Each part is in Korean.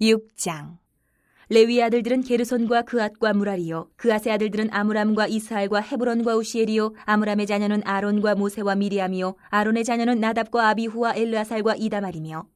6장. 레위 아들들은 게르손과 그앗과 무라리요, 그앗의 아들들은 아므람과 이스할과 헤브론과 우시엘이요, 아므람의 자녀는 아론과 모세와 미리암이요, 아론의 자녀는 나답과 아비후와 엘르아살과 이다말이며,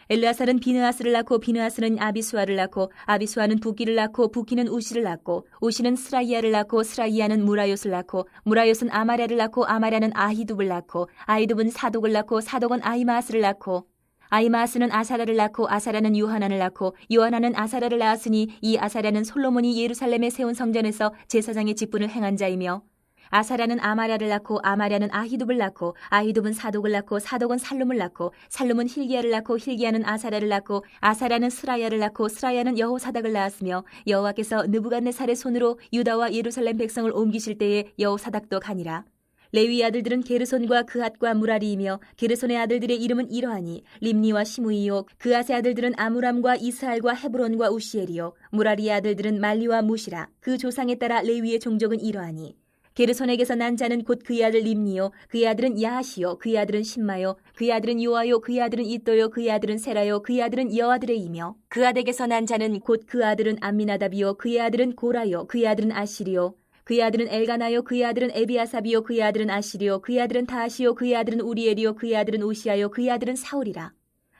엘르아살은 비느하스를 낳고 비느하스는 아비수아를 낳고 아비수아는 부기를 낳고 부기는 우시를 낳고 우시는 스라이야를 낳고 스라이야는 무라요스를 낳고 무라요스는 아마랴를 낳고 아마랴는 아히둡을 낳고 아히둡은 사독을 낳고 사독은 아히마아스를 낳고 아히마아스는 아사랴를 낳고 아사랴는 요하난을 낳고 요하난은 아사랴를 낳았으니 이 아사랴는 솔로몬이 예루살렘에 세운 성전에서 제사장의 직분을 행한 자이며 아사랴는 아마랴를 낳고 아마랴는 아히둡을 낳고 아히둡은 사독을 낳고 사독은 살룸을 낳고 살룸은 힐기야를 낳고 힐기야는 아사랴를 낳고 아사랴는 스라야를 낳고 스라야는 여호사닥을 낳았으며 여호와께서 느부갓네살의 손으로 유다와 예루살렘 백성을 옮기실 때에 여호사닥도 가니라. 레위 아들들은 게르손과 그앗과 무라리이며 게르손의 아들들의 이름은 이러하니 림니와 시므이요, 그앗의 아들들은 아므람과 이스할과 헤브론과 우시엘이요, 무라리의 아들들은 말리와 무시라. 그 조상에 따라 레위의 종족은 이러하니 게르손에게서 난 자는 곧 그의 아들 림니요, 그의 아들은 야하시요, 그의 아들은 신마요, 그의 아들은 요아요, 그의 아들은 이또요, 그의 아들은 세라요, 그의 아들은 여아드레이며, 그앗에게서 난 자는 곧 그 아들은 암미나답이요, 그의 아들은 고라요, 그의 아들은 아시리요, 그의 아들은 엘가나요, 그의 아들은 에비아삽이요, 그의 아들은 아시리요, 그의 아들은 다하시요, 그의 아들은 우리엘이요, 그의 아들은 우시아요, 그의 아들은 사울이라.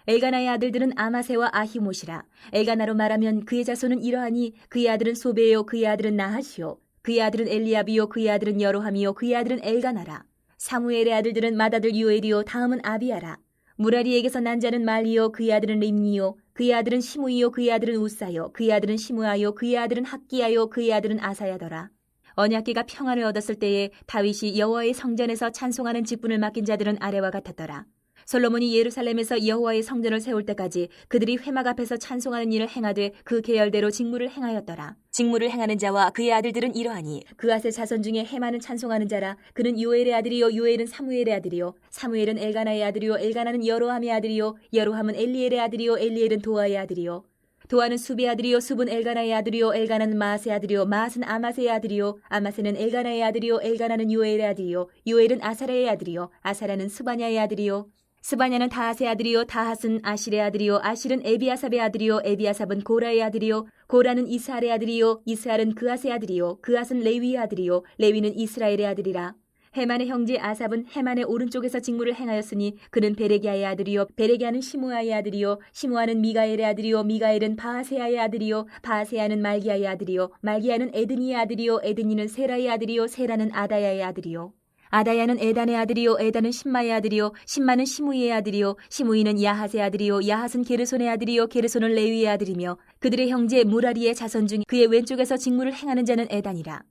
엘가나의 아들들은 아마세와 아히못이라. 엘가나로 말하면 그의 자손은 이러하니 그의 아들은 소베요, 그의 아들은 나하시요, 그의 아들은 엘리압이요, 그의 아들은 여로함이요, 그의 아들은 엘가나라. 사무엘의 아들들은 맏아들 유엘이요, 다음은 아비야라. 무라리에게서 난 자는 말리요, 그의 아들은 림니요, 그의 아들은 시므이요, 그의 아들은 우사요, 그의 아들은 시므아요, 그의 아들은 학기야요, 그의 아들은 아사야더라. 언약궤가 평안을 얻었을 때에 다윗이 여호와의 성전에서 찬송하는 직분을 맡긴 자들은 아래와 같았더라. 솔로몬이 예루살렘에서 여호와의 성전을 세울 때까지 그들이 회막 앞에서 찬송하는 일을 행하되 그 계열대로 직무를 행하였더라. 직무를 행하는 자와 그의 아들들은 이러하니 그앗의 자손 중에 헤마는 찬송하는 자라. 그는 요엘의 아들이요, 요엘은 사무엘의 아들이요, 사무엘은 엘가나의 아들이요, 엘가나는 여로함의 아들이요, 여로함은 엘리엘의 아들이요, 엘리엘은 도아의 아들이요, 도아는 수비의 아들이요, 숲은 엘가나의 아들이요, 엘가나는 마아스의 아들이요, 마아스는 아마세의 아들이요, 아마세는 엘가나의 아들이요, 엘가나는 요엘의 아들이요, 요엘은 아사랴의 아들이요, 아사랴는 스바냐의 아들이요, 스바냐는 다핫의 아들이요, 다핫은 아실의 아들이요, 아실은 에비아삽의 아들이요, 에비아삽은 고라의 아들이요, 고라는 이스할의 아들이요, 이스할은 그앗의 아들이요, 그앗은 레위의 아들이요, 레위는 이스라엘의 아들이라. 헤만의 형제 아삽은 헤만의 오른쪽에서 직무를 행하였으니 그는 베레기야의 아들이요, 베레기야는 시므아의 아들이요, 시므아는 미가엘의 아들이요, 미가엘은 바하세야의 아들이요, 바하세야는 말기야의 아들이요, 말기야는 에드니의 아들이요, 에드니는 세라의 아들이요, 세라는 아다야의 아들이요, 아다야는 에단의 아들이요, 에단은 신마의 아들이요, 신마는 시므이의 아들이요, 시므이는 야핫의 아들이요, 야핫은 게르손의 아들이요, 게르손은 레위의 아들이며 그들의 형제 무라리의 자손 중 그의 왼쪽에서 직무를 행하는 자는 에단이라.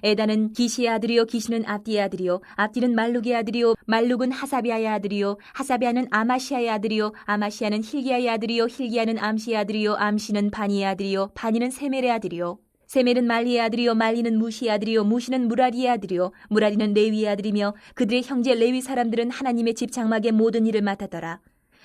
에단은 기시의 아들이요, 기시는 압디의 아들이요, 압디는 말룩의 아들이요, 말룩은 하사비아의 아들이요, 하사비아는 아마시아의 아들이요, 아마시아는 힐기야의 아들이요, 힐기야는 암시의 아들이요, 암시는 바니의 아들이요, 바니는 세멜의 아들이요, 세멜은 말리의 아들이요, 말리는 무시의 아들이요, 무시는 무라리의 아들이요, 무라리는 레위의 아들이며 그들의 형제 레위 사람들은 하나님의 집 장막의 모든 일을 맡았더라.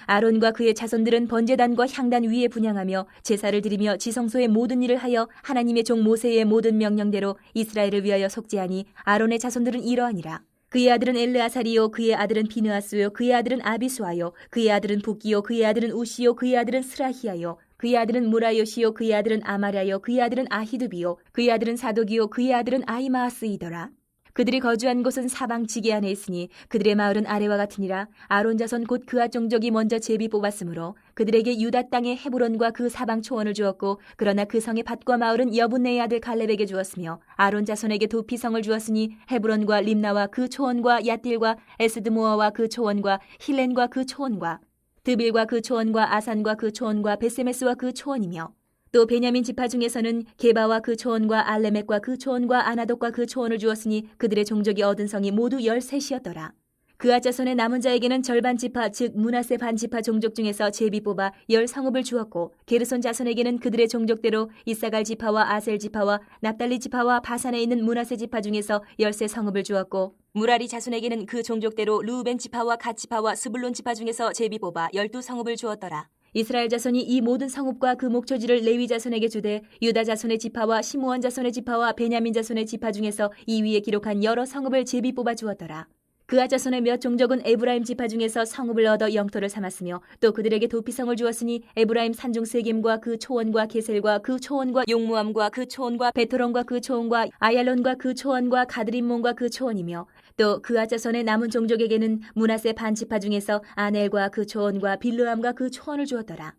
아론과 그의 자손들은 번제단과 향단 위에 분향하며 제사를 드리며 지성소의 모든 일을 하여 하나님의 종 모세의 모든 명령대로 이스라엘을 위하여 속죄하니 아론의 자손들은 이러하니라. 그의 아들은 엘르아살이요, 그의 아들은 비느하스요, 그의 아들은 아비수아요, 그의 아들은 부기요, 그의 아들은 우시요, 그의 아들은 스라히야요, 그의 아들은 무라요시요, 그의 아들은 아마랴요, 그의 아들은 아히두비요, 그의 아들은 사독이요, 그의 아들은 아히마아스이더라. 그들이 거주한 곳은 사방 지게 안에 있으니 그들의 마을은 아래와 같으니라. 아론 자손 곧 그앗 종족이 먼저 제비 뽑았으므로 그들에게 유다 땅의 헤브론과 그 사방 초원을 주었고 그러나 그 성의 밭과 마을은 여분네의 아들 갈렙에게 주었으며 아론 자손에게 두 피성을 주었으니 헤브론과 림나와 그 초원과 얏딜과 에스드모아와 그 초원과 힐렌과 그 초원과 드빌과 그 초원과 아산과 그 초원과 베세메스와 그 초원이며 또 베냐민 지파 중에서는 게바와 그 초원과 알레멕과 그 초원과 아나독과 그 초원을 주었으니 그들의 종족이 얻은 성이 모두 13이었더라. 그앗 자손의 남은 자에게는 절반 지파 즉 므낫세 반 지파 종족 중에서 제비 뽑아 10성읍을 주었고 게르손 자손에게는 그들의 종족대로 이사갈 지파와 아셀 지파와 납달리 지파와 바산에 있는 므낫세 지파 중에서 13성읍을 주었고 무라리 자손에게는 그 종족대로 르우벤 지파와 갓 지파와 스불론 지파 중에서 제비 뽑아 12성읍을 주었더라. 이스라엘 자손이 이 모든 성읍과 그 목초지를 레위 자손에게 주되 유다 자손의 지파와 시므온 자손의 지파와 베냐민 자손의 지파 중에서 이 위에 기록한 여러 성읍을 제비 뽑아 주었더라. 그아 자손의 몇 종족은 에브라임 지파 중에서 성읍을 얻어 영토를 삼았으며 또 그들에게 도피성을 주었으니 에브라임 산중 세겜과 그 초원과 게셀과 그 초원과 용무암과 그 초원과 베토론과 그 초원과 아얄론과 그 초원과 가드림몬과 그 초원이며 또 그아 자손의 남은 종족에게는 므낫세 반 지파 중에서 아넬과 그 초원과 빌르암과 그 초원을 주었더라.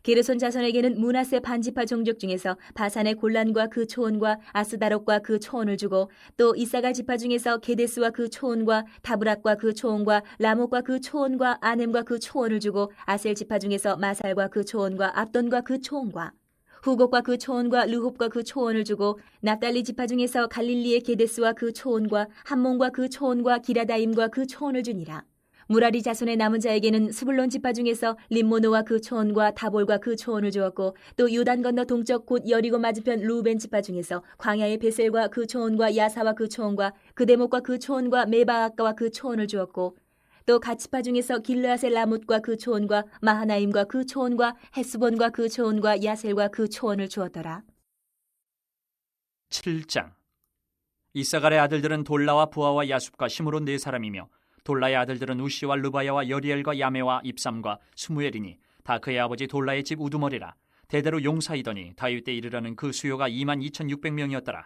게르손 자손에게는 므낫세 반지파 종족 중에서 바산의 골란과 그 초원과 아스다롯과 그 초원을 주고 또 이사갈 지파 중에서 게데스와 그 초원과 다브락과 그 초원과 라못과 그 초원과 아넴과 그 초원을 주고 아셀 지파 중에서 마살과 그 초원과 압돈과 그 초원과 후곡과 그 초원과 르홉과 그 초원을 주고 납달리 지파 중에서 갈릴리의 게데스와 그 초원과 함몬과 그 초원과 기라다임과 그 초원을 주니라. 무라리 자손의 남은 자에게는 스불론 지파 중에서 림모노와 그 초원과 다볼과 그 초원을 주었고 또 요단 건너 동쪽 곧 여리고 맞은편 루벤 지파 중에서 광야의 베셀과 그 초원과 야사와 그 초원과 그데목과 그 초원과 메바아까와 그 초원을 주었고 또 갓지파 중에서 길르앗의 라못과 그 초원과 마하나임과 그 초원과 헤스본과 그 초원과 야셀과 그 초원을 주었더라. 7장. 이사갈의 아들들은 돌라와 부하와 야숲과 시므론 네 사람이며 돌라의 아들들은 우시와 르바야와 여리엘과 야메와 입삼과 스무엘이니 다 그의 아버지 돌라의 집 우두머리라. 대대로 용사이더니 다윗 때 이르러는 그 수요가 22,600명이었더라.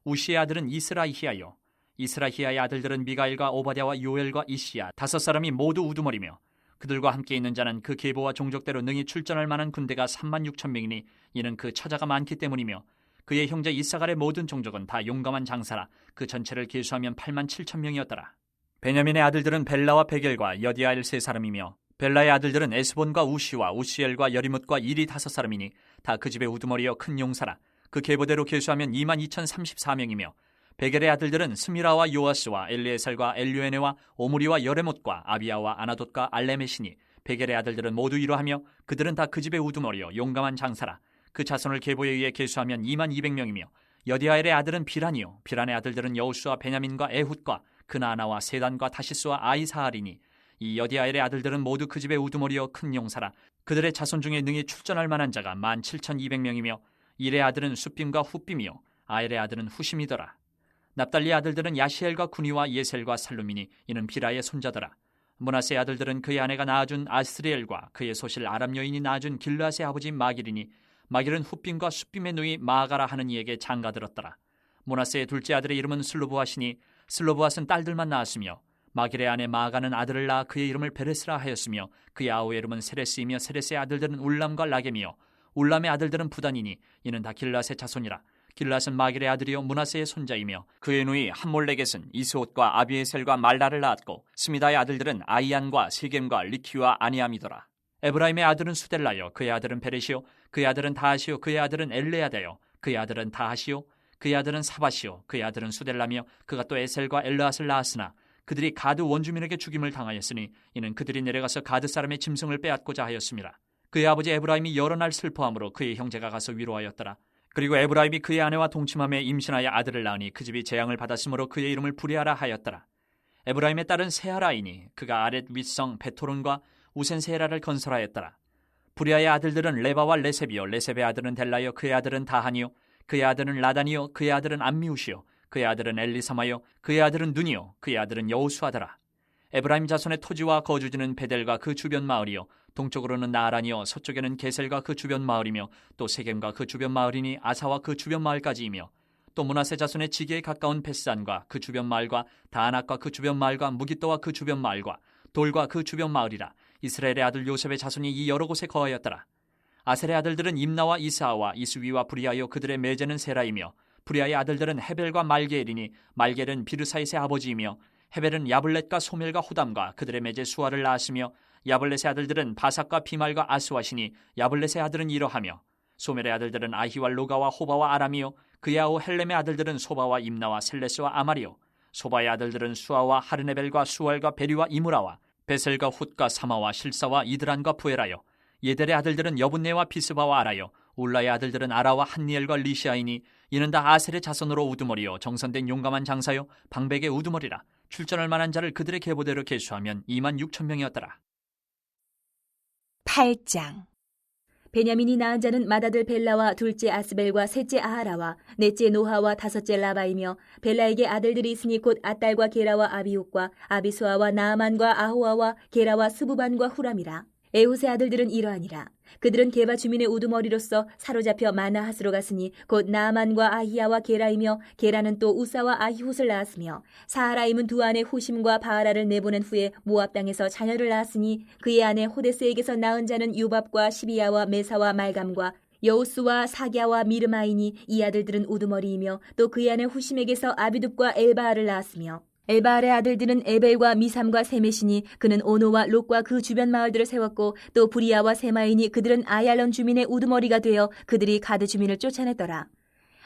우시의 아들은 이스라히야요. 이스라히야의 아들들은 미가엘과 오바댜와 요엘과 이시야 다섯 사람이 모두 우두머리며 그들과 함께 있는 자는 그 계보와 종족대로 능히 출전할 만한 군대가 36,000명이니 이는 그 처자가 많기 때문이며 그의 형제 이사갈의 모든 종족은 다 용감한 장사라. 그 전체를 계수하면 87,000명이었더라. 베냐민의 아들들은 벨라와 베겔과 여디아엘 세 사람이며 벨라의 아들들은 에스본과 우시와 우시엘과 여리뭇과 일이 다섯 사람이니 다 그 집의 우두머리여 큰 용사라. 그 계보대로 계수하면 22,034명이며 베겔의 아들들은 스미라와 요아스와 엘리에살과 엘류에네와 오므리와 여레못과 아비야와 아나돗과 알레메시니 베겔의 아들들은 모두 이러하며 그들은 다 그 집의 우두머리여 용감한 장사라. 그 자손을 계보에 의해 계수하면 22,200명이며 여디아엘의 아들은 비란이요 비란의 아들들은 여우수와 베냐민과 에훗과 그나아나와 세단과 다시스와 아이사알이니 이 여디아엘의 아들들은 모두 그 집의 우두머리여 큰 용사라. 그들의 자손 중에 능히 출전할 만한 자가 17,200명이며 일의 아들은 숫빔과 훗빔이요 아엘의 아들은 후심이더라. 납달리의 아들들은 야시엘과 구니와 예셀과 살루미니 이는 비라의 손자더라. 므낫세의 아들들은 그의 아내가 낳아준 아스리엘과 그의 소실 아람 여인이 낳아준 길르앗의 아버지 마길이니 마길은 훗빔과 숫빔의 누이 마아가라 하는 이에게 장가들었더라. 므낫세의 둘째 아들의 이름은 슬로브앗이니 슬로브앗은 딸들만 낳았으며 마길의 아내 마아가는 아들을 낳아 그의 이름을 베레스라 하였으며 그의 아우의 이름은 세레스이며 세레스의 아들들은 울람과 라겜이요 울람의 아들들은 부단이니 이는 다 길르앗의 자손이라. 길르앗은 마길의 아들이요 므낫세의 손자이며 그의 누이 함몰레겟은 이스옷과 아비에셀과 말라를 낳았고 스미다의 아들들은 아이안과 세겜과 리키와 아니암이더라. 에브라임의 아들은 수델라요 그의 아들은 베레시요 그의 아들은 다하시요 그의 아들은 엘레아다요 그의 아들은 다하시요 그의 아들은 사바시요 그의 아들은 수델라며 그가 또 에셀과 엘르앗을 낳았으나 그들이 가드 원주민에게 죽임을 당하였으니 이는 그들이 내려가서 가드 사람의 짐승을 빼앗고자 하였습니다. 그의 아버지 에브라임이 여러 날 슬퍼함으로 그의 형제가 가서 위로하였더라. 그리고 에브라임이 그의 아내와 동침함에 임신하여 아들을 낳으니 그 집이 재앙을 받았으므로 그의 이름을 부레아라 하였더라. 에브라임의 딸은 세아라이니 그가 아렛 윗성 베토론과 우센세라를 건설하였더라. 부레아의 아들들은 레바와 레셉이요 레셉의 아들은 델라요 그의 아들은 다하니요 그의 아들은 라단이요 그의 아들은 암미우시요 그의 아들은 엘리사마요 그의 아들은 눈이요 그의 아들은 여우수아더라. 에브라임 자손의 토지와 거주지는 베델과 그 주변 마을이요 동쪽으로는 나아란이요 서쪽에는 게셀과 그 주변 마을이며 또 세겜과 그 주변 마을이니 아사와 그 주변 마을까지이며 또 므낫세 자손의 지기에 가까운 베스안과 그 주변 마을과 다안악과 그 주변 마을과 무깃도와 그 주변 마을과 돌과 그 주변 마을이라. 이스라엘의 아들 요셉의 자손이 이 여러 곳에 거하였더라. 아셀의 아들들은 임나와 이스하와 이스위와 브리아요 그들의 매제는 세라이며 브리아의 아들들은 헤벨과 말게엘이니 말게엘은 비르사이스의 아버지이며 헤벨은 야블렛과 소멜과 호담과 그들의 매제 수아를 낳았으며 야블렛의 아들들은 바삭과 비말과 아스와시니 야블렛의 아들은 이러하며 소멜의 아들들은 아히와 로가와 호바와 아람이요 그의 아우 헬렘의 아들들은 소바와 임나와 셀레스와 아마리요 소바의 아들들은 수아와 하르네벨과 수알과 베리와 이무라와 베셀과 훗과 사마와 실사와 이드란과 부에라요 예델의 아들들은 여분네와 비스바와 아라요 울라의 아들들은 아라와 한니엘과 리시아이니 이는 다 아셀의 자손으로 우두머리요 정선된 용감한 장사요 방백의 우두머리라. 출전할 만한 자를 그들의 계보대로 계수하면 26,000명이었더라. 8장. 베냐민이 낳은 자는 맏아들 벨라와 둘째 아스벨과 셋째 아하라와 넷째 노하와 다섯째 라바이며 벨라에게 아들들이 있으니 곧 아딸과 게라와 아비웃과 아비수아와 나아만과 아호아와 게라와 스부반과 후람이라. 에훗의 아들들은 이러하니라. 그들은 게바 주민의 우두머리로서 사로잡혀 마나핫으로 갔으니 곧 나아만과 아히야와 게라이며 게라는 또 우사와 아히훗을 낳았으며 사하라임은 두 아내 후심과 바하라를 내보낸 후에 모압 땅에서 자녀를 낳았으니 그의 아내 호데스에게서 낳은 자는 유밥과 시비야와 메사와 말감과 여우스와 사갸와 미르마이니 이 아들들은 우두머리이며 또 그의 아내 후심에게서 아비둡과 엘바알을 낳았으며 엘바알의 아들들은 에벨과 미삼과 세메시니 그는 오노와 롯과 그 주변 마을들을 세웠고 또 부리아와 세마이니 그들은 아얄론 주민의 우두머리가 되어 그들이 가드 주민을 쫓아냈더라.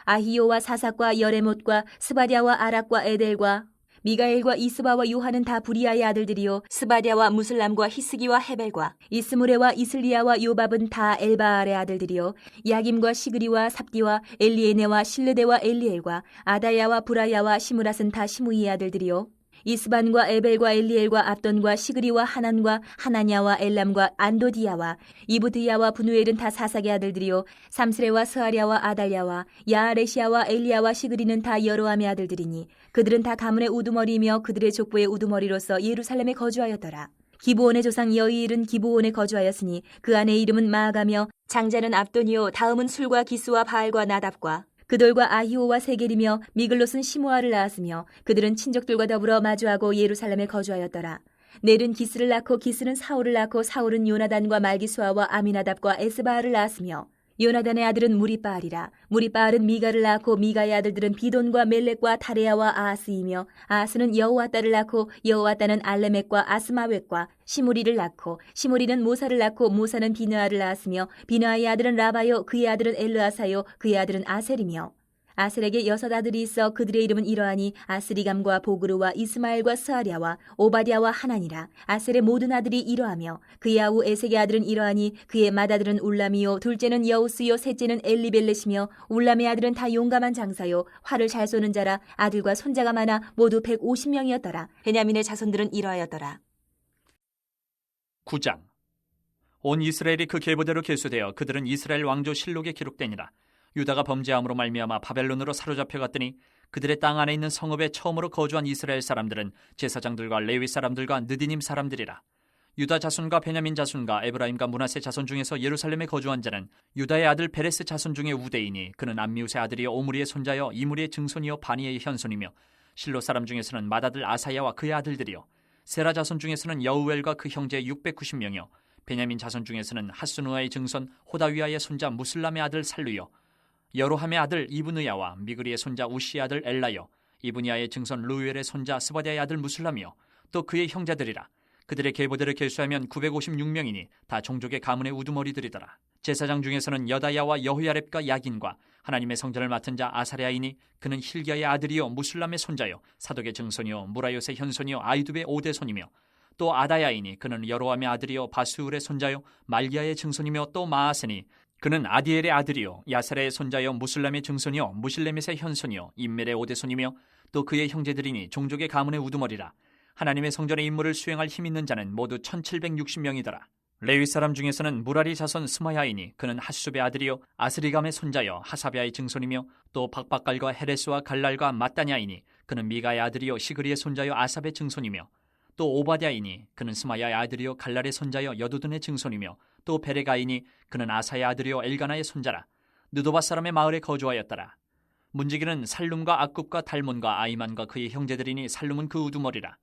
아히요와 사삭과 여레못과 스바랴와 아락과 에델과 미가엘과 이스바와 요한은 다 부리아의 아들들이요 스바랴와 무슬람과 히스기와 헤벨과 이스무레와 이슬리아와 요밥은 다 엘바알의 아들들이요 야김과 시그리와 삽디와 엘리에네와 실르데와 엘리엘과 아다야와 브라야와 시므랏은 다 시므이의 아들들이요 이스반과 에벨과 엘리엘과 압돈과 시그리와 하난과 하나냐와 엘람과 안도디야와 이브드야와 분우엘은 다 사삭의 아들들이요 삼스레와 스하랴와 아달랴와 야아레시아와 엘리야와 시그리는 다 여로함의 아들들이니 그들은 다 가문의 우두머리이며 그들의 족보의 우두머리로서 예루살렘에 거주하였더라. 기브온의 조상 여이일은 기브온에 거주하였으니 그 아내의 이름은 마아가며 장자는 압돈이요 다음은 술과 기스와 바알과 나답과 그돌과 아히오와 세겔이며 미글롯은 시므아를 낳았으며 그들은 친족들과 더불어 마주하고 예루살렘에 거주하였더라. 넬은 기스를 낳고 기스는 사울을 낳고 사울은 요나단과 말기수아와 아미나답과 에스바알을 낳았으며 요나단의 아들은 무리바알이라. 무리바알은 미가를 낳고 미가의 아들들은 비돈과 멜렉과 다레야와 아하스이며 아하스는 여호와따를 낳고 여호와따는 알레멕과 아스마웻과 시무리를 낳고 시무리는 모사를 낳고 모사는 비느아를 낳았으며 비느아의 아들은 라바요 그의 아들은 엘르아사요 그의 아들은 아셀이며 아셀에게 6 아들이 있어 그들의 이름은 이러하니 아스리감과 보그르와 이스마엘과 스하랴와 오바댜와 하나니라. 아셀의 모든 아들이 이러하며 그의 아우 에색의 아들은 이러하니 그의 맏아들은 울람이요 둘째는 여우스요 셋째는 엘리벨렛이며 울람의 아들은 다 용감한 장사요 활을 잘 쏘는 자라. 아들과 손자가 많아 모두 150명이었더라. 베냐민의 자손들은 이러하였더라. 9장. 온 이스라엘이 그 계보대로 계수되어 그들은 이스라엘 왕조 실록에 기록되니라. 유다가 범죄함으로 말미암아 바벨론으로 사로잡혀 갔더니 그들의 땅 안에 있는 성읍에 처음으로 거주한 이스라엘 사람들은 제사장들과 레위 사람들과 느디님 사람들이라. 유다 자손과 베냐민 자손과 에브라임과 므낫세 자손 중에서 예루살렘에 거주한 자는 유다의 아들 베레스 자손 중에 우대이니 그는 암미웃의 아들이요 오므리의 손자여 이므리의 증손이요 바니의 현손이며 실로 사람 중에서는 맏아들 아사야와 그의 아들들이요 세라 자손 중에서는 여우엘과 그 형제 690명이요 베냐민 자손 중에서는 하스누아의 증손 호다위아의 손자 무슬람의 아들 살루요 여로함의 아들 이브느야와 미그리의 손자 우시의 아들 엘라요 이브니아의 증손 루엘의 손자 스바랴의 아들 무슬람이요 또 그의 형제들이라. 그들의 계보대를 계수하면 956명이니 다 종족의 가문의 우두머리들이더라. 제사장 중에서는 여다야와 여호야렙과 야긴과 하나님의 성전을 맡은 자 아사랴이니 그는 힐기야의 아들이요 무슬람의 손자요 사독의 증손이요 무라요의 현손이요 아이두의 5대 손이며 또 아다야이니 그는 여로함의 아들이요 바스울의 손자요 말기야의 증손이며 또 마아세니 그는 아디엘의 아들이요 야사라의 손자여 무슬람의 증손이요 무실레멧의 현손이요 임멜의 5대 손이며 또 그의 형제들이니 종족의 가문의 우두머리라. 하나님의 성전의 임무를 수행할 힘 있는 자는 모두 1760명이더라. 레위 사람 중에서는 무라리 자손 스마야이니 그는 하수베의 아들이요 아스리감의 손자여 하사베아의 증손이며 또 박박갈과 헤레스와 갈랄과 마따냐이니 그는 미가의 아들이요 시그리의 손자여 아삽의 증손이며 또 오바댜이니 그는 스마야의 아들이요 갈랄의 손자여 여두둔의 증손이며 또 베레가이니 그는 아사의 아들이요 엘가나의 손자라. 느도바 사람의 마을에 거주하였더라. 문지기는 살룸과 악굽과 달몬과 아이만과 그의 형제들이니 살룸은 그 우두머리라.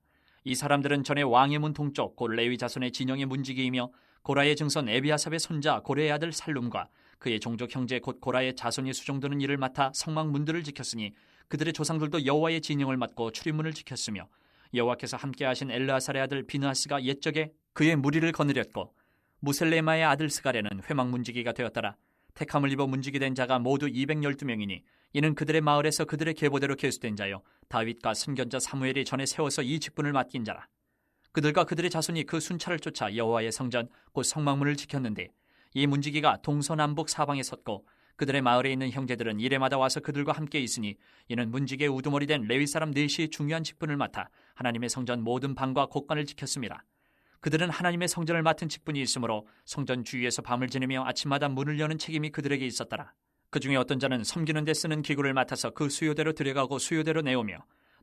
이 사람들은 전에 왕의 문 동쪽 곧 레위 자손의 진영의 문지기이며 고라의 증손 에비아삽의 손자 고레의 아들 살룸과 그의 종족 형제 곧 고라의 자손이 수종드는 일을 맡아 성막 문들을 지켰으니 그들의 조상들도 여호와의 진영을 맡고 출입문을 지켰으며 여호와께서 함께하신 엘르아살의 아들 비느하스가 옛적에 그의 무리를 거느렸고 무셀레마의 아들 스가랴는 회막 문지기가 되었더라. 택함을 입어 문지기 된 자가 모두 212명이니 이는 그들의 마을에서 그들의 계보대로 계수된 자요 다윗과 선견자 사무엘이 전에 세워서 이 직분을 맡긴 자라. 그들과 그들의 자손이 그 순찰을 쫓아 여호와의 성전 곧 성막문을 지켰는데 이 문지기가 동서남북 사방에 섰고 그들의 마을에 있는 형제들은 이레마다 와서 그들과 함께 있으니 이는 문지기의 우두머리 된 레위 사람 넷이 중요한 직분을 맡아 하나님의 성전 모든 방과 곳간을 지켰습니다. 그들은 하나님의 성전을 맡은 직분이 있으므로 성전 주위에서 밤을 지내며 아침마다 문을 여는 책임이 그들에게 있었더라. 그 중에 어떤 자는 섬기는 데 쓰는 기구를 맡아서 그 수요대로 들여가고 수요대로 내오며,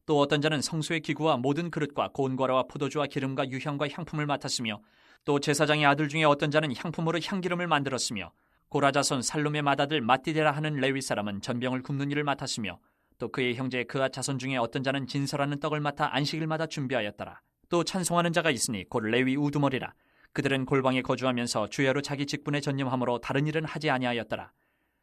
또 어떤 자는 성소의 기구와 모든 그릇과 고운과라와 포도주와 기름과 유향과 향품을 맡았으며, 또 제사장의 아들 중에 어떤 자는 향품으로 향기름을 만들었으며, 고라자손 살룸의 맏아들 마띠데라 하는 레위 사람은 전병을 굽는 일을 맡았으며, 또 그의 형제 그앗 자손 중에 어떤 자는 진설하는 떡을 맡아 안식일마다 준비하였더라. 또 찬송하는 자가 있으니 곧 레위 우두머리라. 그들은 골방에 거주하면서 주야로 자기 직분에 전념함으로 다른 일은 하지 아니하였더라.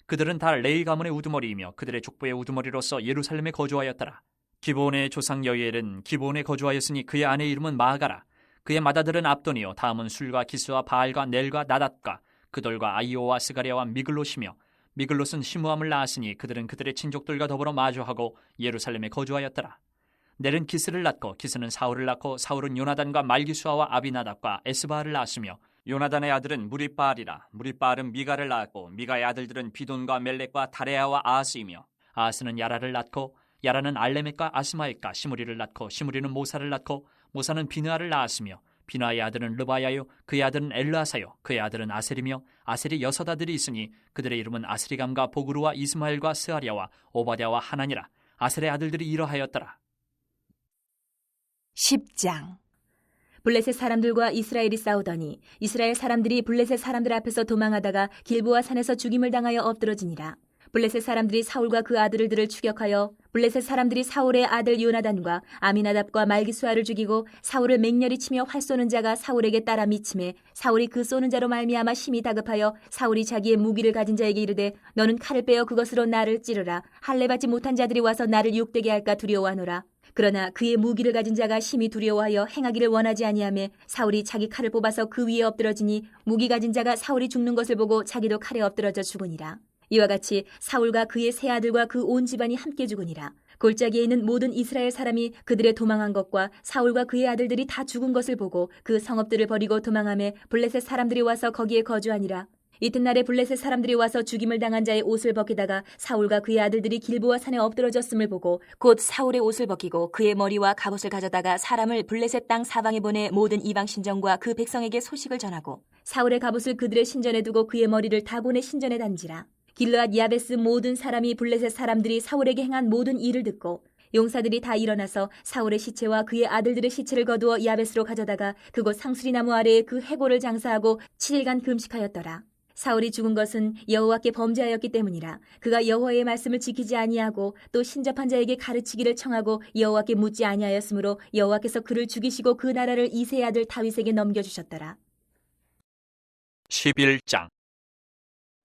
그들은 다 레위 가문의 우두머리이며 그들의 족보의 우두머리로서 예루살렘에 거주하였더라. 기브온의 조상 여이엘은 기브온에 거주하였으니 그의 아내의 이름은 마아가라. 그의 맏아들은 압돈이요 다음은 술과 기스와 바알과 넬과 나닷과 그돌과 아이오와 스가랴와 미글롯이며, 미글롯은 시므함을 낳았으니 그들은 그들의 친족들과 더불어 마주하고 예루살렘에 거주하였더라. 넬은 기스를 낳고 기스는 사울을 낳고 사울은 요나단과 말기수아와 아비나답과 에스바알을 낳았으며, 요나단의 아들은 무리바알이라. 무리바알은 미가를 낳았고 미가의 아들들은 비돈과 멜렉과 다레아와 아하스이며, 아하스는 야라를 낳고 야라는 알레멕과 아스마엑과 시므리를 낳고 시므리는 모사를 낳고 모사는 비느아를 낳았으며, 비느아의 아들은 르바야요 그의 아들은 엘르아사요 그의 아들은 아셀이며, 아셀이 6 아들이 있으니 그들의 이름은 아스리감과 보그루와 이스마엘과 스아랴와 오바댜와 하나니라. 아셀의 아들들이 이러하였더라. 10장. 블레셋 사람들과 이스라엘이 싸우더니 이스라엘 사람들이 블레셋 사람들 앞에서 도망하다가 길보아 산에서 죽임을 당하여 엎드러지니라. 블레셋 사람들이 사울과 그 아들들을 추격하여 블레셋 사람들이 사울의 아들 요나단과 아미나답과 말기수아를 죽이고, 사울을 맹렬히 치며 활 쏘는 자가 사울에게 따라 미침해 사울이 그 쏘는 자로 말미암아 심히 다급하여 사울이 자기의 무기를 가진 자에게 이르되 너는 칼을 빼어 그것으로 나를 찌르라. 할례 받지 못한 자들이 와서 나를 욕되게 할까 두려워하노라. 그러나 그의 무기를 가진 자가 심히 두려워하여 행하기를 원하지 아니하매 사울이 자기 칼을 뽑아서 그 위에 엎드러지니 무기 가진 자가 사울이 죽는 것을 보고 자기도 칼에 엎드러져 죽으니라. 이와 같이 사울과 그의 세 아들과 그 온 집안이 함께 죽으니라. 골짜기에 있는 모든 이스라엘 사람이 그들의 도망한 것과 사울과 그의 아들들이 다 죽은 것을 보고 그 성읍들을 버리고 도망하며 블레셋 사람들이 와서 거기에 거주하니라. 이튿날에 블레셋 사람들이 와서 죽임을 당한 자의 옷을 벗기다가 사울과 그의 아들들이 길보아 산에 엎드러졌음을 보고 곧 사울의 옷을 벗기고 그의 머리와 갑옷을 가져다가 사람을 블레셋 땅 사방에 보내 모든 이방 신전과 그 백성에게 소식을 전하고, 사울의 갑옷을 그들의 신전에 두고 그의 머리를 다곤의 신전에 단지라. 길르앗 야베스 모든 사람이 블레셋 사람들이 사울에게 행한 모든 일을 듣고 용사들이 다 일어나서 사울의 시체와 그의 아들들의 시체를 거두어 야베스로 가져다가 그곳 상수리나무 아래에 그 해골을 장사하고 7일간 금식하였더라. 사울이 죽은 것은 여호와께 범죄하였기 때문이라. 그가 여호와의 말씀을 지키지 아니하고 또 신접한 자에게 가르치기를 청하고 여호와께 묻지 아니하였으므로 여호와께서 그를 죽이시고 그 나라를 이새의 아들 다윗에게 넘겨주셨더라. 11장.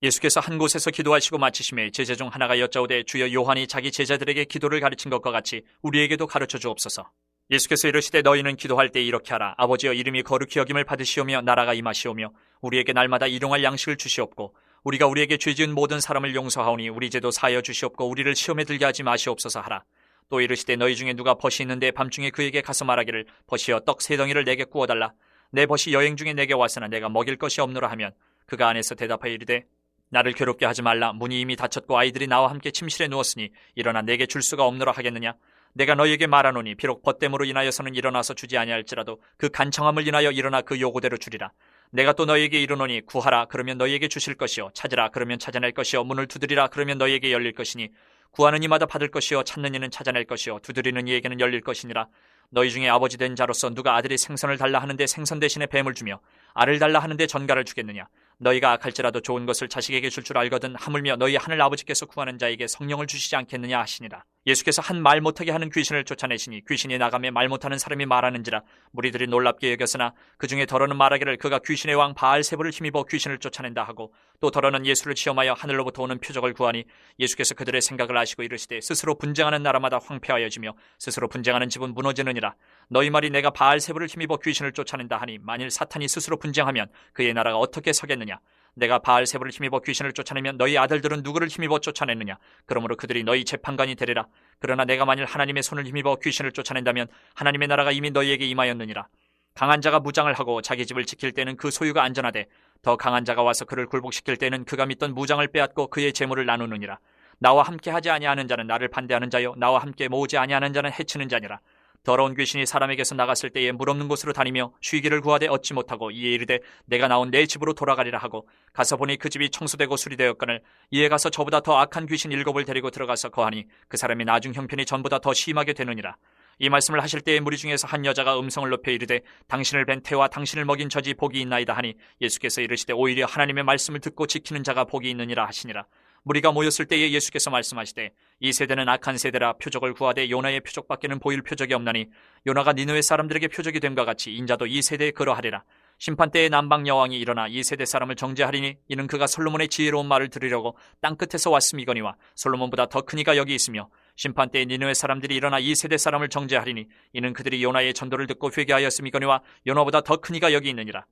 예수께서 한 곳에서 기도하시고 마치심에 제자 중 하나가 여짜오되 주여 요한이 자기 제자들에게 기도를 가르친 것과 같이 우리에게도 가르쳐 주옵소서. 예수께서 이르시되 너희는 기도할 때 이렇게 하라. 아버지여 이름이 거룩히 여김을 받으시오며 나라가 임하시오며 우리에게 날마다 일용할 양식을 주시옵고 우리가 우리에게 죄 지은 모든 사람을 용서하오니 우리 죄도 사하여 주시옵고 우리를 시험에 들게 하지 마시옵소서 하라. 또 이르시되 너희 중에 누가 벗이 있는데 밤중에 그에게 가서 말하기를 벗이여 떡 3덩이를 내게 구워달라. 내 벗이 여행 중에 내게 왔으나 내가 먹일 것이 없노라 하면 그가 안에서 대답하여 이르되 나를 괴롭게 하지 말라. 문이 이미 닫혔고 아이들이 나와 함께 침실에 누웠으니 일어나 내게 줄 수가 없노라 하겠느냐. 내가 너희에게 말하노니 비록 벗됨으로 인하여서는 일어나서 주지 아니할지라도 그 간청함을 인하여 일어나 그 요구대로 주리라. 내가 또 너희에게 이르노니 구하라 그러면 너희에게 주실 것이요 찾으라 그러면 찾아낼 것이요 문을 두드리라 그러면 너희에게 열릴 것이니 구하는 이마다 받을 것이요 찾는 이는 찾아낼 것이요 두드리는 이에게는 열릴 것이니라. 너희 중에 아버지 된 자로서 누가 아들이 생선을 달라 하는데 생선 대신에 뱀을 주며 알을 달라 하는데 전갈을 주겠느냐. 너희가 악할지라도 좋은 것을 자식에게 줄 줄 알거든 하물며 너희 하늘 아버지께서 구하는 자에게 성령을 주시지 않겠느냐 하시니라. 예수께서 한 말 못하게 하는 귀신을 쫓아내시니 귀신이 나가며 말 못하는 사람이 말하는지라. 무리들이 놀랍게 여겼으나 그 중에 더러는 말하기를 그가 귀신의 왕 바알세불을 힘입어 귀신을 쫓아낸다 하고 또 더러는 예수를 시험하여 하늘로부터 오는 표적을 구하니 예수께서 그들의 생각을 아시고 이르시되 스스로 분쟁하는 나라마다 황폐하여지며 스스로 분쟁하는 집은 무너지느니라. 너희 말이 내가 바알세불을 힘입어 귀신을 쫓아낸다 하니 만일 사탄이 스스로 분쟁하면 그의 나라가 어떻게 서겠느냐. 내가 바알세불을 힘입어 귀신을 쫓아내면 너희 아들들은 누구를 힘입어 쫓아내느냐. 그러므로 그들이 너희 재판관이 되리라. 그러나 내가 만일 하나님의 손을 힘입어 귀신을 쫓아낸다면 하나님의 나라가 이미 너희에게 임하였느니라. 강한 자가 무장을 하고 자기 집을 지킬 때는 그 소유가 안전하되 더 강한 자가 와서 그를 굴복시킬 때는 그가 믿던 무장을 빼앗고 그의 재물을 나누느니라. 나와 함께 하지 아니하는 자는 나를 반대하는 자요 나와 함께 모으지 아니하는 자는 해치는 자니라. 더러운 귀신이 사람에게서 나갔을 때에 물 없는 곳으로 다니며 쉬기를 구하되 얻지 못하고 이에 이르되 내가 나온 내 집으로 돌아가리라 하고 가서 보니 그 집이 청소되고 수리되었거늘 이에 가서 저보다 더 악한 귀신 7을 데리고 들어가서 거하니 그 사람의 나중 형편이 전보다 더 심하게 되느니라. 이 말씀을 하실 때에 무리 중에서 한 여자가 음성을 높여 이르되 당신을 뵌 태와 당신을 먹인 저지 복이 있나이다 하니 예수께서 이르시되 오히려 하나님의 말씀을 듣고 지키는 자가 복이 있느니라 하시니라. 무리가 모였을 때에 예수께서 말씀하시되 이 세대는 악한 세대라 표적을 구하되 요나의 표적밖에는 보일 표적이 없나니 요나가 니느웨 사람들에게 표적이 됨과 같이 인자도 이 세대에 그러하리라. 심판때에 남방 여왕이 일어나 이 세대 사람을 정죄하리니 이는 그가 솔로몬의 지혜로운 말을 들으려고 땅끝에서 왔음이거니와 솔로몬보다 더 큰 이가 여기 있으며 심판때에 니느웨 사람들이 일어나 이 세대 사람을 정죄하리니 이는 그들이 요나의 전도를 듣고 회개하였음이거니와 요나보다 더 큰 이가 여기 있느니라.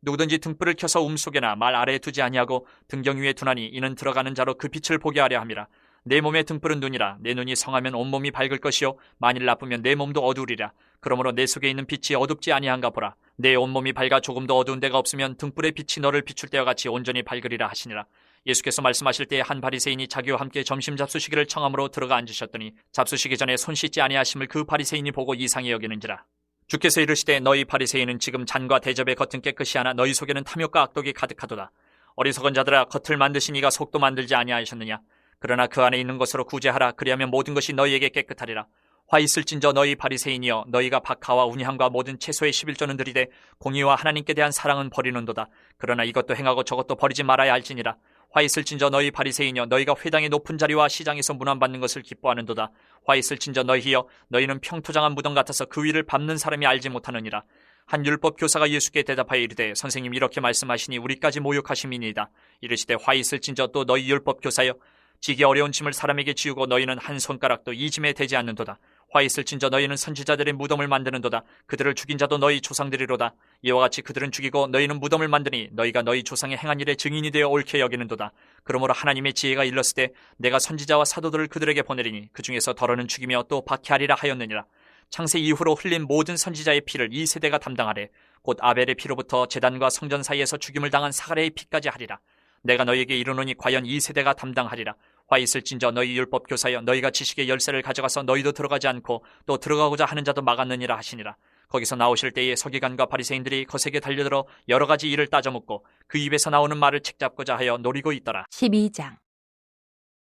누구든지 등불을 켜서 움속에나 말 아래에 두지 아니하고 등경 위에 두나니 이는 들어가는 자로 그 빛을 보게 하려 함이라. 내 몸의 등불은 눈이라. 내 눈이 성하면 온몸이 밝을 것이요 만일 나쁘면 내 몸도 어두우리라. 그러므로 내 속에 있는 빛이 어둡지 아니한가 보라. 내 온몸이 밝아 조금도 어두운 데가 없으면 등불의 빛이 너를 비출 때와 같이 온전히 밝으리라 하시니라. 예수께서 말씀하실 때에 한 바리새인이 자기와 함께 점심 잡수시기를 청함으로 들어가 앉으셨더니 잡수시기 전에 손 씻지 아니하심을 그 바리새인이 보고 이상히 여기는지라. 주께서 이르시되 너희 바리새인은 지금 잔과 대접의 겉은 깨끗이 하나 너희 속에는 탐욕과 악독이 가득하도다. 어리석은 자들아 겉을 만드신 이가 속도 만들지 아니하셨느냐. 그러나 그 안에 있는 것으로 구제하라. 그리하면 모든 것이 너희에게 깨끗하리라. 화 있을진저 너희 바리새인이여 너희가 박하와 운향과 모든 채소의 11조는 드리되 공의와 하나님께 대한 사랑은 버리는도다. 그러나 이것도 행하고 저것도 버리지 말아야 할지니라. 화 있을진저 너희 바리새인이여 너희가 회당의 높은 자리와 시장에서 문안받는 것을 기뻐하는도다. 화 있을진저 너희여 너희는 평토장한 무덤 같아서 그 위를 밟는 사람이 알지 못하느니라. 한 율법 교사가 예수께 대답하여 이르되 선생님 이렇게 말씀하시니 우리까지 모욕하심이니이다. 이르시되 화 있을진저 또 너희 율법 교사여 지기 어려운 짐을 사람에게 지우고 너희는 한 손가락도 이 짐에 대지 않는도다. 화 있을진저 너희는 선지자들의 무덤을 만드는도다. 그들을 죽인 자도 너희 조상들이로다. 이와 같이 그들은 죽이고 너희는 무덤을 만드니 너희가 너희 조상의 행한 일의 증인이 되어 옳게 여기는도다. 그러므로 하나님의 지혜가 일렀을 때 내가 선지자와 사도들을 그들에게 보내리니 그 중에서 덜어는 죽이며 또 박해하리라 하였느니라. 창세 이후로 흘린 모든 선지자의 피를 이 세대가 담당하되 곧 아벨의 피로부터 제단과 성전 사이에서 죽임을 당한 사가랴의 피까지 하리라. 내가 너희에게 이르노니 과연 이 세대가 담당하리라. 화 있을진저 너희 율법 교사여 너희가 지식의 열쇠를 가져가서 너희도 들어가지 않고 또 들어가고자 하는 자도 막았느니라 하시니라. 거기서 나오실 때에 서기관과 바리새인들이 거세게 달려들어 여러 가지 일을 따져묻고 그 입에서 나오는 말을 책잡고자 하여 노리고 있더라. 12장.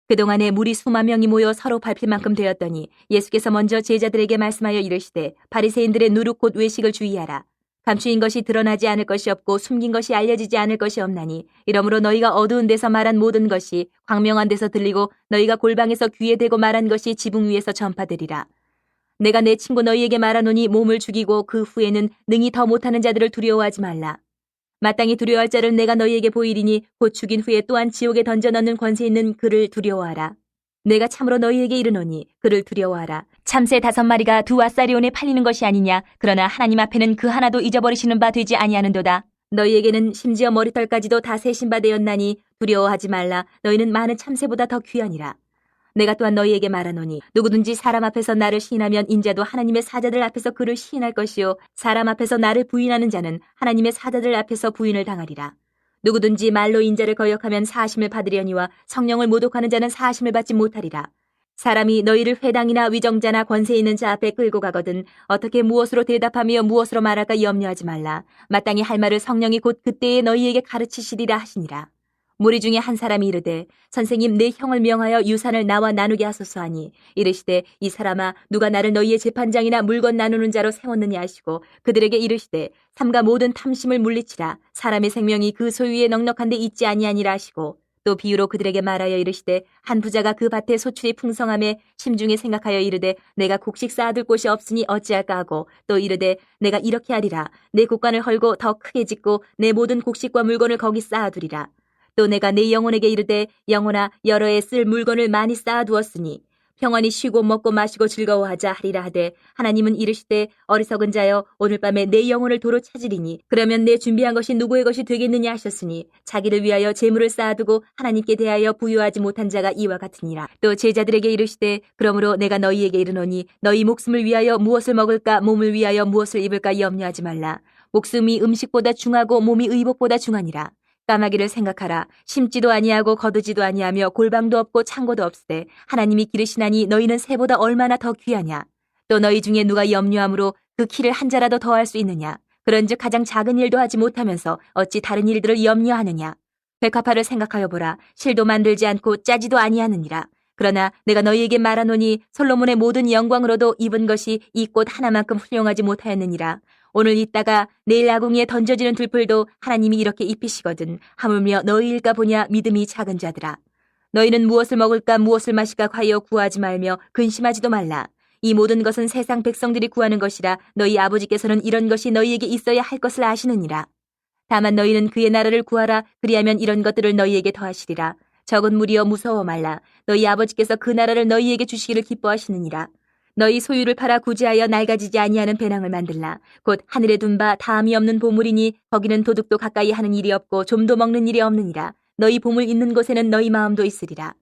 그동안에 무리 수만 명이 모여 서로 밟힐 만큼 되었더니 예수께서 먼저 제자들에게 말씀하여 이르시되 바리새인들의 누룩 곧 외식을 주의하라. 감추인 것이 드러나지 않을 것이 없고 숨긴 것이 알려지지 않을 것이 없나니 이러므로 너희가 어두운 데서 말한 모든 것이 광명한 데서 들리고 너희가 골방에서 귀에 대고 말한 것이 지붕 위에서 전파되리라. 내가 내 친구 너희에게 말하노니 몸을 죽이고 그 후에는 능히 더 못하는 자들을 두려워하지 말라. 마땅히 두려워할 자를 내가 너희에게 보이리니 곧 죽인 후에 또한 지옥에 던져 넣는 권세 있는 그를 두려워하라. 내가 참으로 너희에게 이르노니 그를 두려워하라. 참새 5마리가 2앗사리온에 팔리는 것이 아니냐. 그러나 하나님 앞에는 그 하나도 잊어버리시는 바 되지 아니하는도다. 너희에게는 심지어 머리털까지도 다 세신 바 되었나니 두려워하지 말라. 너희는 많은 참새보다 더 귀하니라. 내가 또한 너희에게 말하노니 누구든지 사람 앞에서 나를 시인하면 인자도 하나님의 사자들 앞에서 그를 시인할 것이요 사람 앞에서 나를 부인하는 자는 하나님의 사자들 앞에서 부인을 당하리라. 누구든지 말로 인자를 거역하면 사하심을 받으려니와 성령을 모독하는 자는 사하심을 받지 못하리라. 사람이 너희를 회당이나 위정자나 권세 있는 자 앞에 끌고 가거든 어떻게 무엇으로 대답하며 무엇으로 말할까 염려하지 말라. 마땅히 할 말을 성령이 곧 그때에 너희에게 가르치시리라 하시니라. 무리 중에 한 사람이 이르되 선생님 내 형을 명하여 유산을 나와 나누게 하소서 하니 이르시되 이 사람아 누가 나를 너희의 재판장이나 물건 나누는 자로 세웠느냐 하시고 그들에게 이르시되 삼가 모든 탐심을 물리치라. 사람의 생명이 그 소유에 넉넉한데 있지 아니하니라 하시고 또 비유로 그들에게 말하여 이르시되 한 부자가 그 밭에 소출이 풍성함에 심중에 생각하여 이르되 내가 곡식 쌓아둘 곳이 없으니 어찌할까 하고 또 이르되 내가 이렇게 하리라. 내 곳간을 헐고 더 크게 짓고 내 모든 곡식과 물건을 거기 쌓아두리라. 또 내가 내 영혼에게 이르되 영혼아 여러 해 쓸 물건을 많이 쌓아두었으니 평안히 쉬고 먹고 마시고 즐거워하자 하리라 하되 하나님은 이르시되 어리석은 자여 오늘 밤에 내 영혼을 도로 찾으리니 그러면 내 준비한 것이 누구의 것이 되겠느냐 하셨으니 자기를 위하여 재물을 쌓아두고 하나님께 대하여 부유하지 못한 자가 이와 같으니라. 또 제자들에게 이르시되 그러므로 내가 너희에게 이르노니 너희 목숨을 위하여 무엇을 먹을까 몸을 위하여 무엇을 입을까 염려하지 말라. 목숨이 음식보다 중하고 몸이 의복보다 중하니라. 까마귀를 생각하라. 심지도 아니하고 거두지도 아니하며 골방도 없고 창고도 없으되 하나님이 기르시나니 너희는 새보다 얼마나 더 귀하냐. 또 너희 중에 누가 염려함으로 그 키를 한 자라도 더할 수 있느냐? 그런즉 가장 작은 일도 하지 못하면서 어찌 다른 일들을 염려하느냐? 백합화를 생각하여 보라. 실도 만들지 않고 짜지도 아니하느니라. 그러나 내가 너희에게 말하노니 솔로몬의 모든 영광으로도 입은 것이 이 꽃 하나만큼 훌륭하지 못하였느니라. 오늘 있다가 내일 아궁이에 던져지는 들풀도 하나님이 이렇게 입히시거든. 하물며 너희일까 보냐 믿음이 작은 자들아. 너희는 무엇을 먹을까 무엇을 마실까 하여 구하지 말며 근심하지도 말라. 이 모든 것은 세상 백성들이 구하는 것이라. 너희 아버지께서는 이런 것이 너희에게 있어야 할 것을 아시느니라. 다만 너희는 그의 나라를 구하라. 그리하면 이런 것들을 너희에게 더하시리라. 적은 무리여 무서워 말라. 너희 아버지께서 그 나라를 너희에게 주시기를 기뻐하시느니라. 너희 소유를 팔아 구제하여 낡아지지 아니하는 배낭을 만들라. 곧 하늘에 둔 바 다함이 없는 보물이니 거기는 도둑도 가까이 하는 일이 없고 좀도 먹는 일이 없느니라. 너희 보물 있는 곳에는 너희 마음도 있으리라.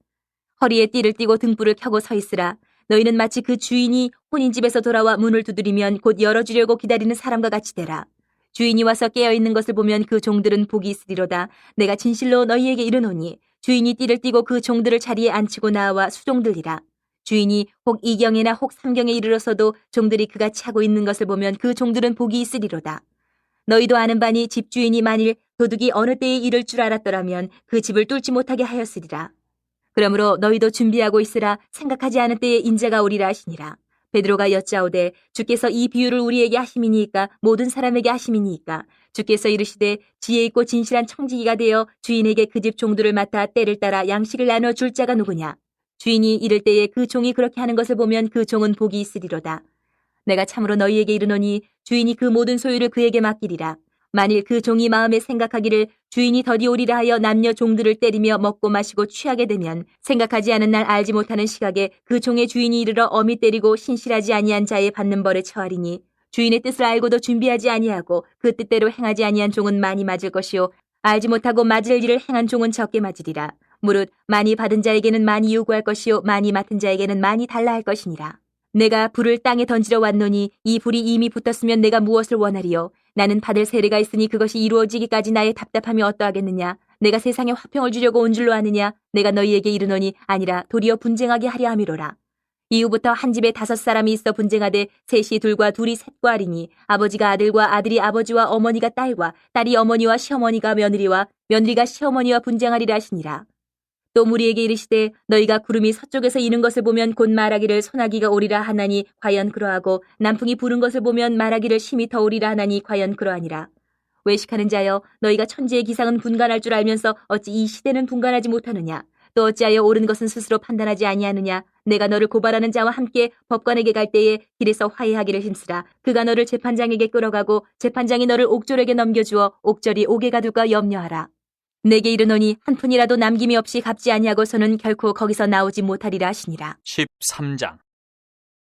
허리에 띠를 띠고 등불을 켜고 서 있으라. 너희는 마치 그 주인이 혼인집에서 돌아와 문을 두드리면 곧 열어주려고 기다리는 사람과 같이 되라. 주인이 와서 깨어있는 것을 보면 그 종들은 복이 있으리로다. 내가 진실로 너희에게 이르노니 주인이 띠를 띠고 그 종들을 자리에 앉히고 나와 수종들리라. 주인이 혹 이경에나 혹 삼경에 이르러서도 종들이 그같이 하고 있는 것을 보면 그 종들은 복이 있으리로다. 너희도 아는 바니 집주인이 만일 도둑이 어느 때에 이를 줄 알았더라면 그 집을 뚫지 못하게 하였으리라. 그러므로 너희도 준비하고 있으라. 생각하지 않은 때에 인자가 오리라 하시니라. 베드로가 여짜오되 주께서 이 비유를 우리에게 하심이니이까 모든 사람에게 하심이니이까. 주께서 이르시되 지혜 있고 진실한 청지기가 되어 주인에게 그 집 종들을 맡아 때를 따라 양식을 나눠 줄 자가 누구냐. 주인이 이를 때에 그 종이 그렇게 하는 것을 보면 그 종은 복이 있으리로다. 내가 참으로 너희에게 이르노니 주인이 그 모든 소유를 그에게 맡기리라. 만일 그 종이 마음에 생각하기를 주인이 더디 오리라 하여 남녀 종들을 때리며 먹고 마시고 취하게 되면 생각하지 않은 날 알지 못하는 시각에 그 종의 주인이 이르러 엄히 때리고 신실하지 아니한 자의 받는 벌에 처하리니 주인의 뜻을 알고도 준비하지 아니하고 그 뜻대로 행하지 아니한 종은 많이 맞을 것이요 알지 못하고 맞을 일을 행한 종은 적게 맞으리라. 무릇 많이 받은 자에게는 많이 요구할 것이요 많이 맡은 자에게는 많이 달라 할 것이니라. 내가 불을 땅에 던지러 왔노니 이 불이 이미 붙었으면 내가 무엇을 원하리요. 나는 받을 세례가 있으니 그것이 이루어지기까지 나의 답답함이 어떠하겠느냐. 내가 세상에 화평을 주려고 온 줄로 아느냐. 내가 너희에게 이르노니 아니라 도리어 분쟁하게 하려 함이로라. 이후부터 한 집에 5사람이 있어 분쟁하되 셋이 둘과 둘이 셋과 하리니 아버지가 아들과 아들이 아버지와 어머니가 딸과 딸이 어머니와 시어머니가 며느리와 며느리가 시어머니와 분쟁하리라 하시니라. 또 무리에게 이르시되 너희가 구름이 서쪽에서 이는 것을 보면 곧 말하기를 소나기가 오리라 하나니 과연 그러하고 남풍이 부는 것을 보면 말하기를 심히 더우리라 하나니 과연 그러하니라. 외식하는 자여 너희가 천지의 기상은 분간할 줄 알면서 어찌 이 시대는 분간하지 못하느냐. 또 어찌하여 옳은 것은 스스로 판단하지 아니하느냐. 내가 너를 고발하는 자와 함께 법관에게 갈 때에 길에서 화해하기를 힘쓰라. 그가 너를 재판장에게 끌어가고 재판장이 너를 옥졸에게 넘겨주어 옥졸이 옥에 가둘까 염려하라. 내게 이르노니 한 푼이라도 남김이 없이 갚지 아니하고서는 결코 거기서 나오지 못하리라 하시니라. 13장.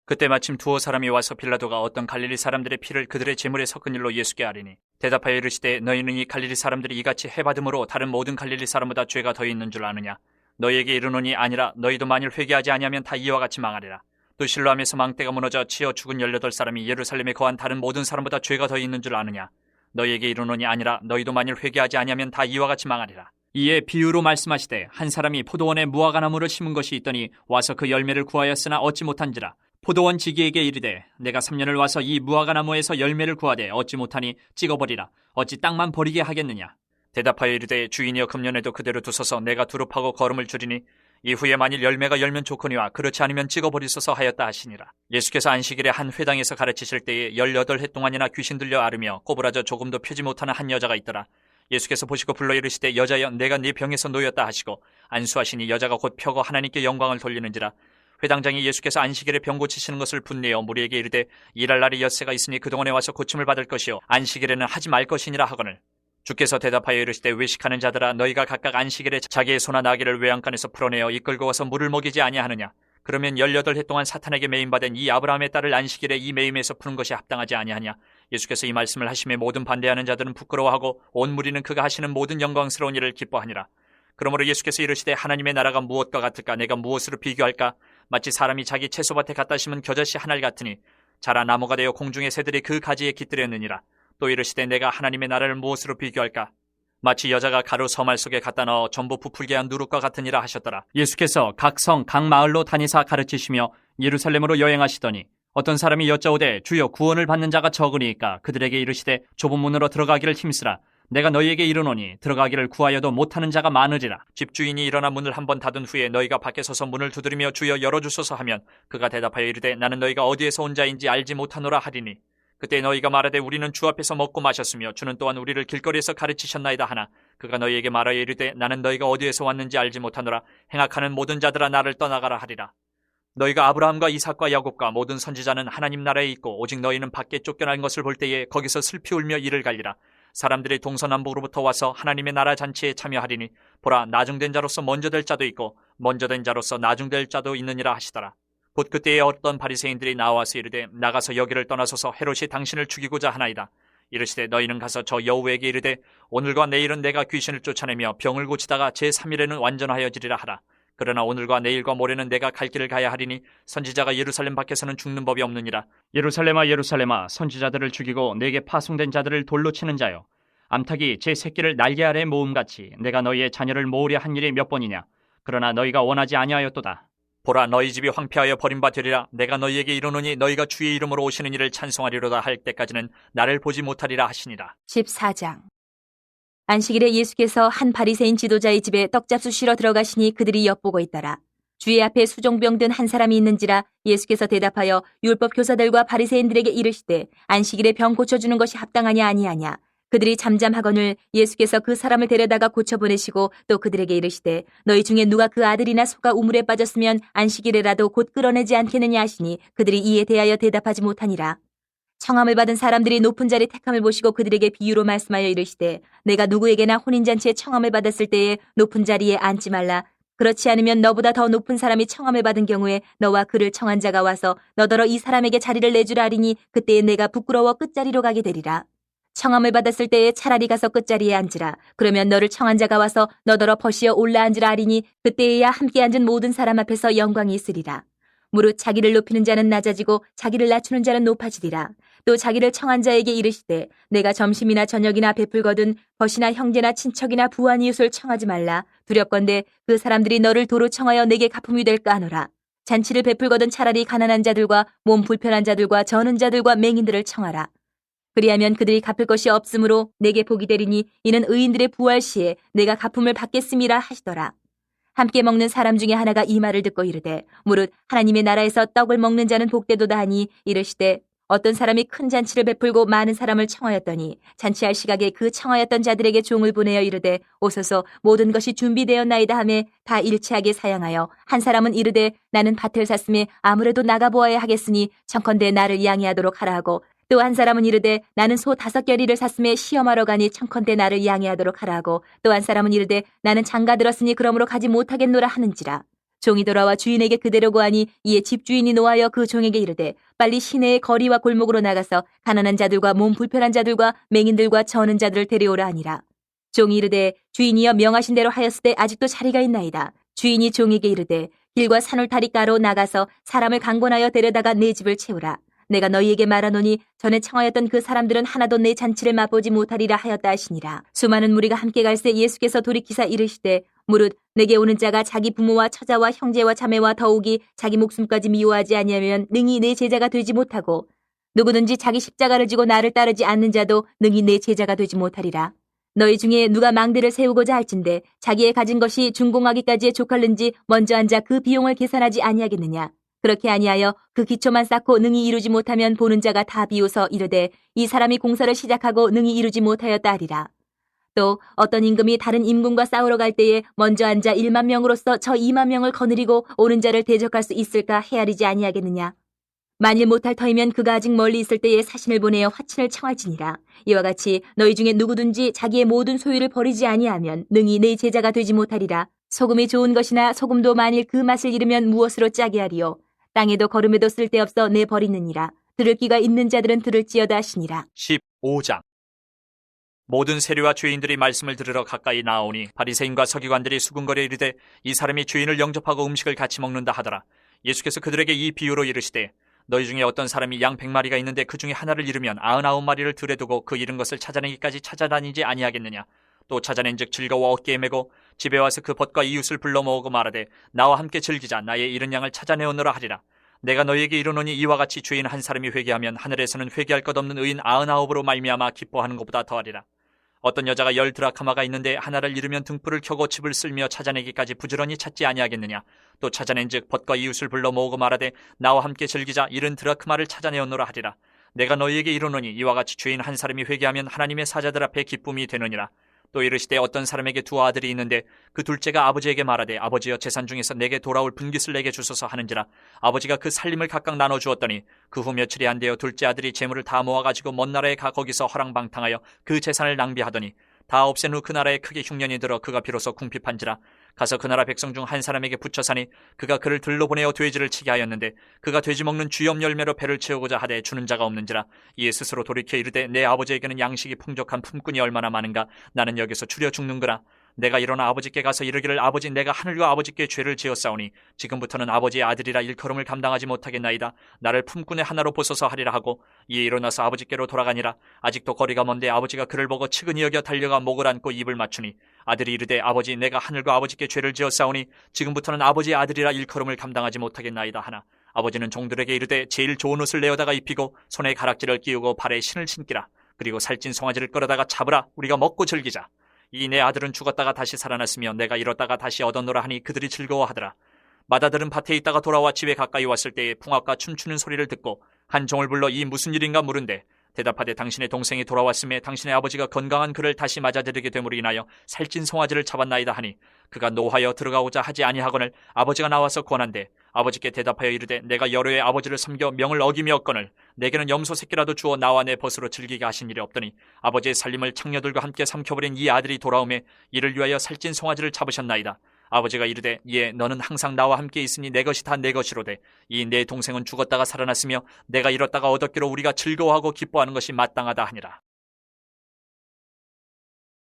그때 마침 두어 사람이 와서 빌라도가 어떤 갈릴리 사람들의 피를 그들의 제물에 섞은 일로 예수께 아뢰니 대답하여 이르시되 너희는 이 갈릴리 사람들이 이같이 해받음으로 다른 모든 갈릴리 사람보다 죄가 더 있는 줄 아느냐. 너희에게 이르노니 아니라 너희도 만일 회개하지 아니하면 다 이와 같이 망하리라. 또 실로암에서 망대가 무너져 치어 죽은 18사람이 예루살렘에 거한 다른 모든 사람보다 죄가 더 있는 줄 아느냐. 너희에게 이르노니 아니라 너희도 만일 회개하지 아니하면 다 이와 같이 망하리라. 이에 비유로 말씀하시되 한 사람이 포도원에 무화과나무를 심은 것이 있더니 와서 그 열매를 구하였으나 얻지 못한지라. 포도원 지기에게 이르되 내가 3년을 와서 이 무화과나무에서 열매를 구하되 얻지 못하니 찍어버리라. 어찌 땅만 버리게 하겠느냐. 대답하여 이르되 주인이여 금년에도 그대로 두소서 내가 두릅하고 거름을 줄이니 이후에 만일 열매가 열면 좋거니와 그렇지 않으면 찍어버리소서 하였다 하시니라. 예수께서 안식일에 한 회당에서 가르치실 때에 18해 동안이나 귀신 들려 앓으며 꼬부라져 조금도 펴지 못하는 한 여자가 있더라. 예수께서 보시고 불러 이르시되 여자여 내가 네 병에서 놓였다 하시고 안수하시니 여자가 곧 펴고 하나님께 영광을 돌리는지라. 회당장이 예수께서 안식일에 병 고치시는 것을 분내어 무리에게 이르되 일할 날이 엿새가 있으니 그동안에 와서 고침을 받을 것이요 안식일에는 하지 말 것이니라 하거늘. 주께서 대답하여 이르시되 외식하는 자들아 너희가 각각 안식일에 자기의 소나 나귀를 외양간에서 풀어내어 이끌고 와서 물을 먹이지 아니하느냐. 그러면 18해 동안 사탄에게 매임받은 이 아브라함의 딸을 안식일에 이 매임에서 푸는 것이 합당하지 아니하냐. 예수께서 이 말씀을 하심에 모든 반대하는 자들은 부끄러워하고 온 무리는 그가 하시는 모든 영광스러운 일을 기뻐하니라. 그러므로 예수께서 이르시되 하나님의 나라가 무엇과 같을까. 내가 무엇으로 비교할까. 마치 사람이 자기 채소밭에 갖다 심은 겨자씨 한 알 같으니 자라 나무가 되어 공중의 새들이 그 가지에 깃들였느니라. 또 이르시되 내가 하나님의 나라를 무엇으로 비교할까. 마치 여자가 가루 서말 속에 갖다 넣어 전부 부풀게 한 누룩과 같으니라 하셨더라. 예수께서 각 성 각 마을로 다니사 가르치시며 예루살렘으로 여행하시더니 어떤 사람이 여짜오되 주여 구원을 받는 자가 적으니까 그들에게 이르시되 좁은 문으로 들어가기를 힘쓰라. 내가 너희에게 이르노니 들어가기를 구하여도 못하는 자가 많으리라. 집주인이 일어나 문을 한번 닫은 후에 너희가 밖에 서서 문을 두드리며 주여 열어주소서 하면 그가 대답하여 이르되 나는 너희가 어디에서 온 자인지 알지 못하노라 하리니 그때 너희가 말하되 우리는 주 앞에서 먹고 마셨으며 주는 또한 우리를 길거리에서 가르치셨나이다 하나 그가 너희에게 말하여 이르되 나는 너희가 어디에서 왔는지 알지 못하노라. 행악하는 모든 자들아 나를 떠나가라 하리라. 너희가 아브라함과 이삭과 야곱과 모든 선지자는 하나님 나라에 있고 오직 너희는 밖에 쫓겨난 것을 볼 때에 거기서 슬피 울며 이를 갈리라. 사람들이 동서남북으로부터 와서 하나님의 나라 잔치에 참여하리니 보라 나중된 자로서 먼저 될 자도 있고 먼저 된 자로서 나중될 자도 있느니라 하시더라. 곧 그때에 어떤 바리새인들이 나와서 이르되 나가서 여기를 떠나소서 헤롯이 당신을 죽이고자 하나이다. 이르시되 너희는 가서 저 여우에게 이르되 오늘과 내일은 내가 귀신을 쫓아내며 병을 고치다가 제3일에는 완전하여지리라 하라. 그러나 오늘과 내일과 모레는 내가 갈 길을 가야 하리니 선지자가 예루살렘 밖에서는 죽는 법이 없느니라. 예루살렘아 예루살렘아 선지자들을 죽이고 내게 파송된 자들을 돌로 치는 자여 암탉이 제 새끼를 날개 아래 모음같이 내가 너희의 자녀를 모으려 한 일이 몇 번이냐. 그러나 너희가 원하지 아니하였도다. 보라 너희 집이 황폐하여 버림바 되리라. 내가 너희에게 이르노니 너희가 주의 이름으로 오시는 이를 찬송하리로다 할 때까지는 나를 보지 못하리라 하시니라. 14장. 안식일에 예수께서 한 바리새인 지도자의 집에 떡잡수 쉬러 들어가시니 그들이 엿보고 있더라. 주의 앞에 수종병 든 한 사람이 있는지라 예수께서 대답하여 율법 교사들과 바리새인들에게 이르시되 안식일에 병 고쳐주는 것이 합당하냐 아니하냐. 그들이 잠잠하거늘 예수께서 그 사람을 데려다가 고쳐보내시고 또 그들에게 이르시되 너희 중에 누가 그 아들이나 소가 우물에 빠졌으면 안식일에라도 곧 끌어내지 않겠느냐 하시니 그들이 이에 대하여 대답하지 못하니라. 청함을 받은 사람들이 높은 자리 택함을 보시고 그들에게 비유로 말씀하여 이르시되 내가 누구에게나 혼인잔치에 청함을 받았을 때에 높은 자리에 앉지 말라. 그렇지 않으면 너보다 더 높은 사람이 청함을 받은 경우에 너와 그를 청한 자가 와서 너더러 이 사람에게 자리를 내주라 하리니 그때에 내가 부끄러워 끝자리로 가게 되리라. 청함을 받았을 때에 차라리 가서 끝자리에 앉으라. 그러면 너를 청한 자가 와서 너더러 버시어 올라앉으라 하리니 그때에야 함께 앉은 모든 사람 앞에서 영광이 있으리라. 무릇 자기를 높이는 자는 낮아지고 자기를 낮추는 자는 높아지리라. 또 자기를 청한 자에게 이르시되 내가 점심이나 저녁이나 베풀거든 벗이나 형제나 친척이나 부한 이웃을 청하지 말라. 두렵건대 그 사람들이 너를 도로 청하여 내게 가품이 될까 하노라. 잔치를 베풀거든 차라리 가난한 자들과 몸 불편한 자들과 저는 자들과 맹인들을 청하라. 그리하면 그들이 갚을 것이 없으므로 내게 복이 되리니 이는 의인들의 부활 시에 내가 가품을 받겠음이라 하시더라. 함께 먹는 사람 중에 하나가 이 말을 듣고 이르되 무릇 하나님의 나라에서 떡을 먹는 자는 복되도다 하니 이르시되 어떤 사람이 큰 잔치를 베풀고 많은 사람을 청하였더니 잔치할 시각에 그 청하였던 자들에게 종을 보내어 이르되 오소서 모든 것이 준비되었나이다 하며 다 일치하게 사양하여 한 사람은 이르되 나는 밭을 샀음에 아무래도 나가보아야 하겠으니 청컨대 나를 양해하도록 하라 하고 또 한 사람은 이르되 나는 소 5겨리를 샀음에 시험하러 가니 청컨대 나를 양해하도록 하라 하고 또 한 사람은 이르되 나는 장가 들었으니 그러므로 가지 못하겠노라 하는지라. 종이 돌아와 주인에게 그대로 고하니 이에 집주인이 노하여 그 종에게 이르되 빨리 시내의 거리와 골목으로 나가서 가난한 자들과 몸 불편한 자들과 맹인들과 저는 자들을 데려오라 하니라. 종이 이르되 주인이여 명하신 대로 하였으되 아직도 자리가 있나이다. 주인이 종에게 이르되 길과 산울타리가로 나가서 사람을 강권하여 데려다가 내 집을 채우라. 내가 너희에게 말하노니 전에 청하였던 그 사람들은 하나도 내 잔치를 맛보지 못하리라 하였다 하시니라. 수많은 무리가 함께 갈새 예수께서 돌이키사 이르시되 무릇 내게 오는 자가 자기 부모와 처자와 형제와 자매와 더욱이 자기 목숨까지 미워하지 아니하면 능히 내 제자가 되지 못하고 누구든지 자기 십자가를 지고 나를 따르지 않는 자도 능히 내 제자가 되지 못하리라. 너희 중에 누가 망대를 세우고자 할진대 자기의 가진 것이 준공하기까지에 족할는지 먼저 앉아 그 비용을 계산하지 아니하겠느냐. 그렇게 아니하여 그 기초만 쌓고 능히 이루지 못하면 보는 자가 다 비웃어 이르되 이 사람이 공사를 시작하고 능히 이루지 못하였다 하리라. 또 어떤 임금이 다른 임금과 싸우러 갈 때에 먼저 앉아 1만 명으로서 저 2만 명을 거느리고 오는 자를 대적할 수 있을까 헤아리지 아니하겠느냐. 만일 못할 터이면 그가 아직 멀리 있을 때에 사신을 보내어 화친을 청할지니라. 이와 같이 너희 중에 누구든지 자기의 모든 소유를 버리지 아니하면 능히 내 제자가 되지 못하리라. 소금이 좋은 것이나 소금도 만일 그 맛을 잃으면 무엇으로 짜게 하리요. 땅에도 거름에도 쓸데없어 내버리느니라. 들을 귀가 있는 자들은 들을지어다 하시니라. 15장. 모든 세리와 죄인들이 말씀을 들으러 가까이 나오니 바리새인과 서기관들이 수군거려 이르되 이 사람이 죄인을 영접하고 음식을 같이 먹는다 하더라. 예수께서 그들에게 이 비유로 이르시되 너희 중에 어떤 사람이 양 100마리가 있는데 그 중에 하나를 잃으면 99마리를 들에 두고 그 잃은 것을 찾아내기까지 찾아다니지 아니하겠느냐. 또 찾아낸즉 즐거워 어깨에 메고 집에 와서 그 벗과 이웃을 불러 모으고 말하되 나와 함께 즐기자. 나의 잃은 양을 찾아내오노라 하리라. 내가 너희에게 이르노니 이와 같이 죄인 한 사람이 회개하면 하늘에서는 회개할 것 없는 의인 99으로 말미암아 기뻐하는 것보다 더하리라. 어떤 여자가 10드라크마가 있는데 하나를 잃으면 등불을 켜고 집을 쓸며 찾아내기까지 부지런히 찾지 아니하겠느냐. 또 찾아낸즉 벗과 이웃을 불러 모으고 말하되 나와 함께 즐기자 70드라크마를 찾아내었노라 하리라. 내가 너희에게 이르노니 이와 같이 죄인 한 사람이 회개하면 하나님의 사자들 앞에 기쁨이 되느니라. 또 이르시되 어떤 사람에게 두 아들이 있는데 그 둘째가 아버지에게 말하되 아버지여 재산 중에서 내게 돌아올 분깃을 내게 주소서 하는지라. 아버지가 그 살림을 각각 나눠 주었더니 그 후 며칠이 안 되어 둘째 아들이 재물을 다 모아가지고 먼 나라에 가 거기서 허랑방탕하여 그 재산을 낭비하더니 다 없앤 후 그 나라에 크게 흉년이 들어 그가 비로소 궁핍한지라. 가서 그 나라 백성 중 한 사람에게 붙여 사니 그가 그를 들로 보내어 돼지를 치게 하였는데 그가 돼지 먹는 주염 열매로 배를 채우고자 하되 주는 자가 없는지라. 이에 스스로 돌이켜 이르되 내 아버지에게는 양식이 풍족한 품꾼이 얼마나 많은가. 나는 여기서 추려 죽는구나. 내가 일어나 아버지께 가서 이르기를 아버지 내가 하늘과 아버지께 죄를 지었사오니 지금부터는 아버지의 아들이라 일컬음을 감당하지 못하겠나이다. 나를 품꾼의 하나로 보소서 하리라 하고 이에 일어나서 아버지께로 돌아가니라. 아직도 거리가 먼데 아버지가 그를 보고 측은히 여겨 달려가 목을 안고 입을 맞추니 아들이 이르되 아버지 내가 하늘과 아버지께 죄를 지었사오니 지금부터는 아버지의 아들이라 일컬음을 감당하지 못하겠나이다 하나 아버지는 종들에게 이르되 제일 좋은 옷을 내어다가 입히고 손에 가락지를 끼우고 발에 신을 신기라. 그리고 살찐 송아지를 끌어다가 잡으라. 우리가 먹고 즐기자. 이 내 아들은 죽었다가 다시 살아났으며 내가 잃었다가 다시 얻었노라 하니 그들이 즐거워하더라. 맏아들은 밭에 있다가 돌아와 집에 가까이 왔을 때에 풍악과 춤추는 소리를 듣고 한 종을 불러 이 무슨 일인가 물은데 대답하되 당신의 동생이 돌아왔음에 당신의 아버지가 건강한 그를 다시 맞아들이게 됨으로 인하여 살찐 송아지를 잡았나이다 하니 그가 노하여 들어가고자 하지 아니하거늘 아버지가 나와서 권한대 아버지께 대답하여 이르되 내가 여러 해 아버지를 섬겨 명을 어기며었거늘 내게는 염소 새끼라도 주어 나와 내 벗으로 즐기게 하신 일이 없더니 아버지의 살림을 창녀들과 함께 삼켜버린 이 아들이 돌아오매 이를 위하여 살찐 송아지를 잡으셨나이다. 아버지가 이르되 예 너는 항상 나와 함께 있으니 내 것이 다 내 것이로되 이 내 동생은 죽었다가 살아났으며 내가 잃었다가 얻었기로 우리가 즐거워하고 기뻐하는 것이 마땅하다 하니라.